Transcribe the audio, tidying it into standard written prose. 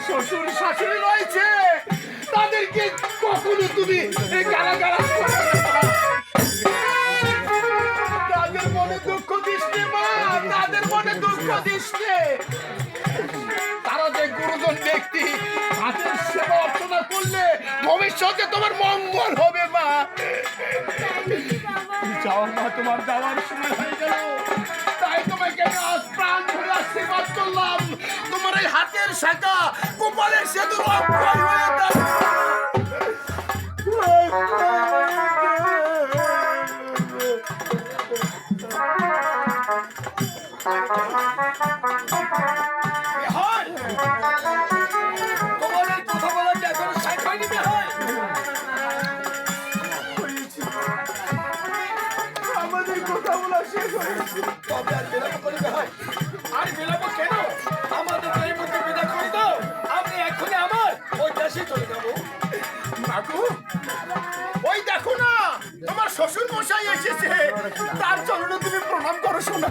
শ্বশুর শাশুড়ি রয়েছে, তাদেরকে কখনো তুমি গালাগালা তাদের মনে দুঃখ দিস মা, তাদের মনে দুঃখ দিস। তারা যে গুরুজন ব্যক্তি, তাদের সেবা অর্চনা করলে ভবিষ্যতে তোমার মঙ্গল হবে মা। যাও মা, তোমার যাওয়ার সময় হয়ে গেল, তাই তোমাকে আজ প্রাণ ধরে আশীর্বাদ করলাম। তোমার এই হাতের শাখা কপালের সেতু তবে আর বিলম্ব করিতে হয়? আর বিলম্ব কেন? আমাদের এই মধ্যে বিদা করে দাও, আমি এখনই আমার ওই দেশে চলে যাবো। মাগু, ওই দেখো না তোমার শ্বশুর মশাই এসেছে, তার চরণে তুমি প্রণাম করো শোনা।